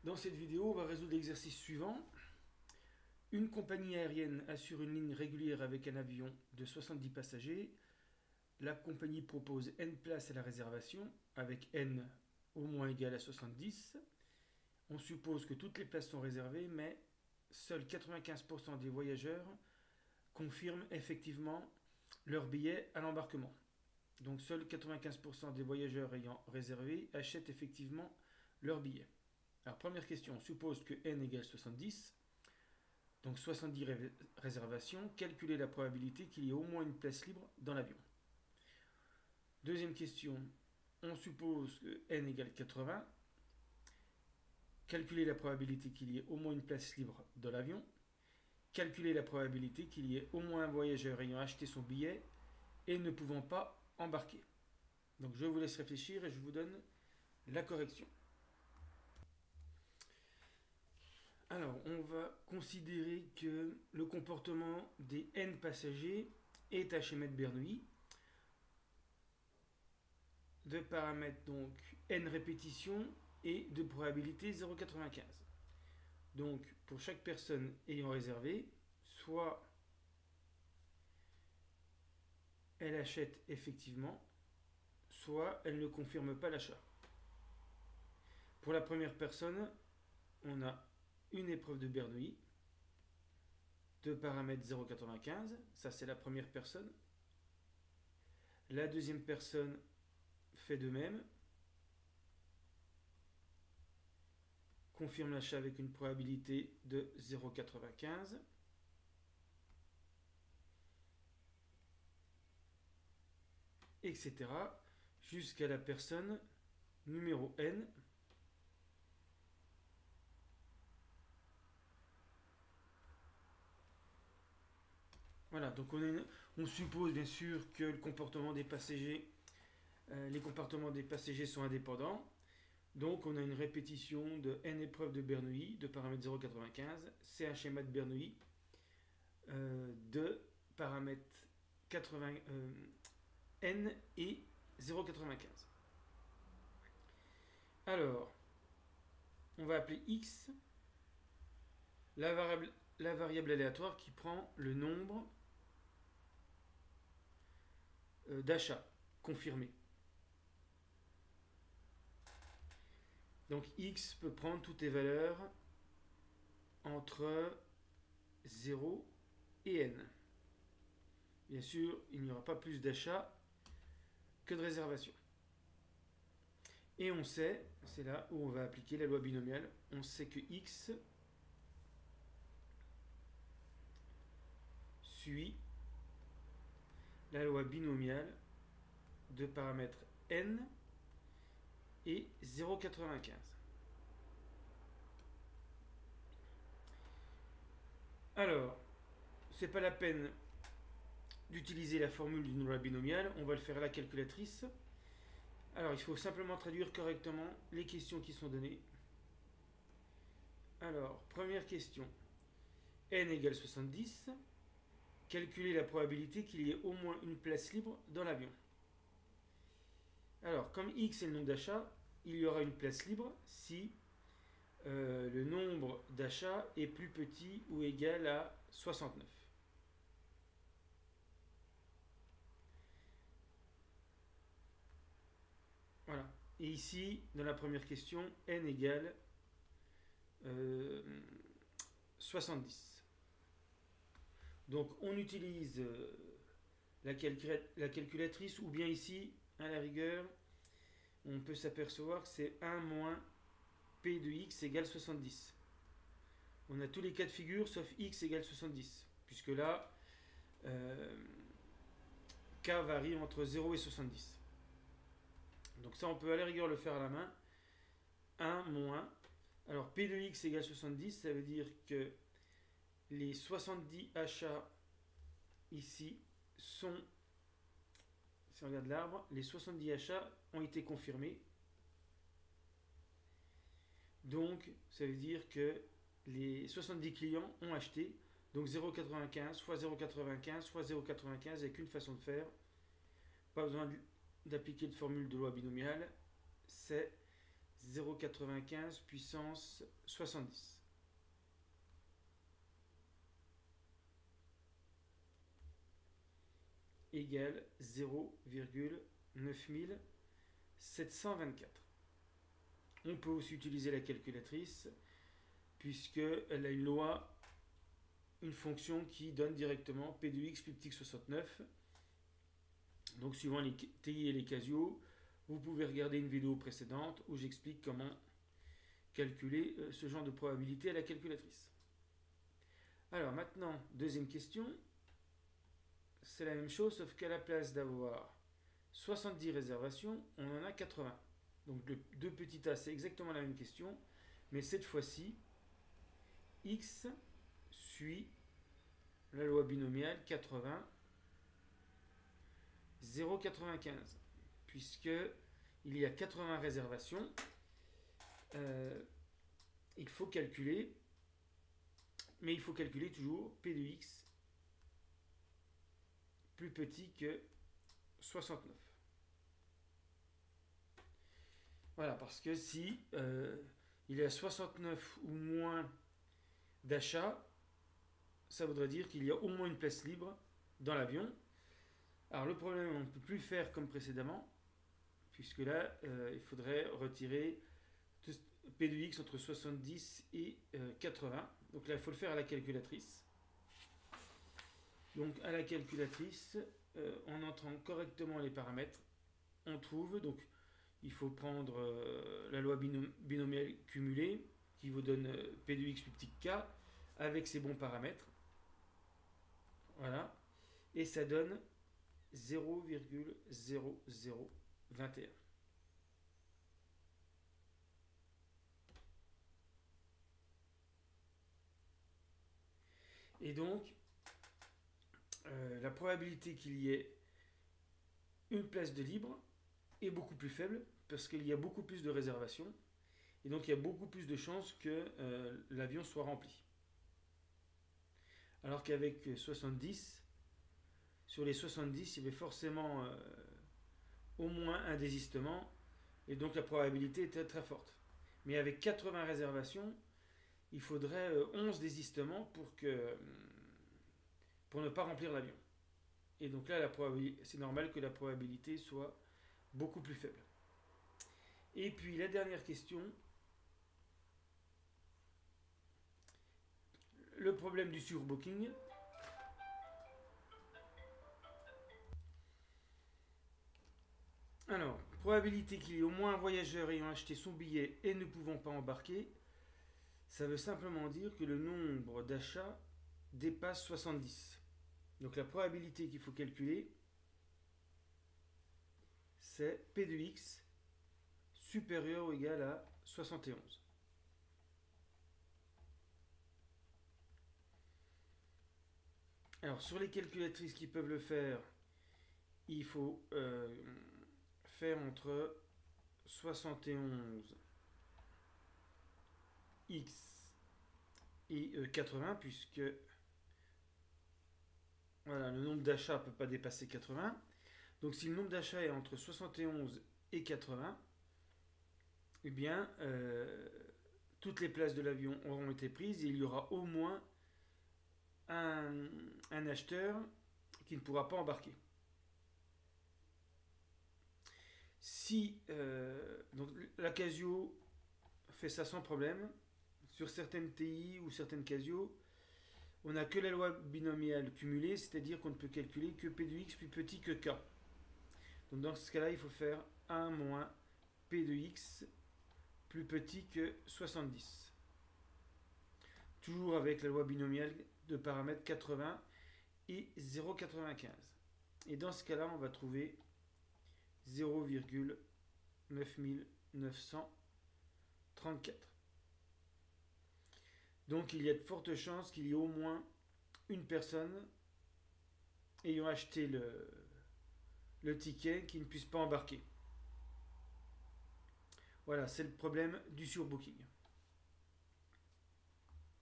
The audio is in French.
Dans cette vidéo, on va résoudre l'exercice suivant. Une compagnie aérienne assure une ligne régulière avec un avion de 70 passagers. La compagnie propose n places à la réservation, avec n au moins égal à 70. On suppose que toutes les places sont réservées, mais seuls 95% des voyageurs confirment effectivement leur billet à l'embarquement. Donc seuls 95% des voyageurs ayant réservé achètent effectivement leur billet. Alors première question, on suppose que n égale 70, donc 70 réservations, calculez la probabilité qu'il y ait au moins une place libre dans l'avion. Deuxième question, on suppose que n égale 80, calculez la probabilité qu'il y ait au moins une place libre dans l'avion, calculez la probabilité qu'il y ait au moins un voyageur ayant acheté son billet et ne pouvant pas embarquer. Donc je vous laisse réfléchir et je vous donne la correction. Alors, on va considérer que le comportement des n passagers est un schéma de Bernoulli. De paramètres donc n répétitions et de probabilité 0,95. Donc, pour chaque personne ayant réservé, soit elle achète effectivement, soit elle ne confirme pas l'achat. Pour la première personne, on a une épreuve de Bernoulli, de paramètres 0,95, ça c'est la première personne. La deuxième personne fait de même, confirme l'achat avec une probabilité de 0,95. Etc. jusqu'à la personne numéro n. Voilà, donc on suppose bien sûr que le comportement des passagers, les comportements des passagers sont indépendants. Donc on a une répétition de n épreuves de Bernoulli de paramètre 0,95. C'est un schéma de Bernoulli de paramètres 80, n et 0,95. Alors, on va appeler x la variable aléatoire qui prend le nombre d'achats confirmés. Donc x peut prendre toutes les valeurs entre 0 et n. Bien sûr, il n'y aura pas plus d'achats que de réservations. Et on sait, c'est là où on va appliquer la loi binomiale, on sait que x suit la loi binomiale de paramètres n et 0,95. Alors, c'est pas la peine d'utiliser la formule d'une loi binomiale, on va le faire à la calculatrice. Alors, il faut simplement traduire correctement les questions qui sont données. Alors, première question. N égale 70. Calculer la probabilité qu'il y ait au moins une place libre dans l'avion. Alors, comme x est le nombre d'achats, il y aura une place libre si le nombre d'achats est plus petit ou égal à 69. Voilà. Et ici, dans la première question, n égale 70. Donc on utilise la calculatrice, ou bien ici, à la rigueur, on peut s'apercevoir que c'est 1 moins p de x égale 70. On a tous les cas de figure sauf x égale 70, puisque là, k varie entre 0 et 70. Donc ça, on peut à la rigueur le faire à la main. 1 moins. Alors p de x égale 70, ça veut dire que les 70 achats ici sont, si on regarde l'arbre, les 70 achats ont été confirmés. Donc ça veut dire que les 70 clients ont acheté. Donc 0,95 fois 0,95 fois 0,95 avec une façon de faire. Pas besoin d'appliquer de formule de loi binomiale. C'est 0,95 puissance 70. Égale 0,9724. On peut aussi utiliser la calculatrice puisqu'elle a une loi, une fonction qui donne directement P de x plus petit que 69. Donc suivant les TI et les Casio, vous pouvez regarder une vidéo précédente où j'explique comment calculer ce genre de probabilité à la calculatrice. Alors maintenant, deuxième question. C'est la même chose, sauf qu'à la place d'avoir 70 réservations, on en a 80. Donc le 2 petit a, c'est exactement la même question, mais cette fois-ci, x suit la loi binomiale 80, 0,95. Puisque il y a 80 réservations, il faut calculer, mais il faut calculer toujours P de x plus petit que 69. Voilà, parce que si il y a 69 ou moins d'achats, ça voudrait dire qu'il y a au moins une place libre dans l'avion. Alors le problème, on ne peut plus le faire comme précédemment, puisque là, il faudrait retirer P de x entre 70 et 80. Donc là, il faut le faire à la calculatrice. Donc à la calculatrice, en entrant correctement les paramètres, on trouve, donc il faut prendre la loi binomiale cumulée, qui vous donne P de x plus petit que k, avec ses bons paramètres. Voilà. Et ça donne 0,0021. Et donc, la probabilité qu'il y ait une place de libre est beaucoup plus faible parce qu'il y a beaucoup plus de réservations et donc il y a beaucoup plus de chances que l'avion soit rempli. Alors qu'avec 70, sur les 70, il y avait forcément au moins un désistement et donc la probabilité était très forte. Mais avec 80 réservations, il faudrait 11 désistements pour ne pas remplir l'avion. Et donc là, c'est normal que la probabilité soit beaucoup plus faible. Et puis la dernière question, le problème du surbooking. Alors, probabilité qu'il y ait au moins un voyageur ayant acheté son billet et ne pouvant pas embarquer, ça veut simplement dire que le nombre d'achats dépasse 70. Donc la probabilité qu'il faut calculer, c'est P de x supérieur ou égal à 71. Alors sur les calculatrices qui peuvent le faire, il faut faire entre 71 x et 80 puisque voilà, le nombre d'achats ne peut pas dépasser 80. Donc si le nombre d'achats est entre 71 et 80, eh bien toutes les places de l'avion auront été prises et il y aura au moins un acheteur qui ne pourra pas embarquer. Si donc la Casio fait ça sans problème, sur certaines TI ou certaines Casio, on n'a que la loi binomiale cumulée, c'est-à-dire qu'on ne peut calculer que P de x plus petit que k. Donc dans ce cas-là, il faut faire 1 moins P de x plus petit que 70. Toujours avec la loi binomiale de paramètres 80 et 0,95. Et dans ce cas-là, on va trouver 0,9934. Donc il y a de fortes chances qu'il y ait au moins une personne ayant acheté le ticket qui ne puisse pas embarquer. Voilà, c'est le problème du surbooking.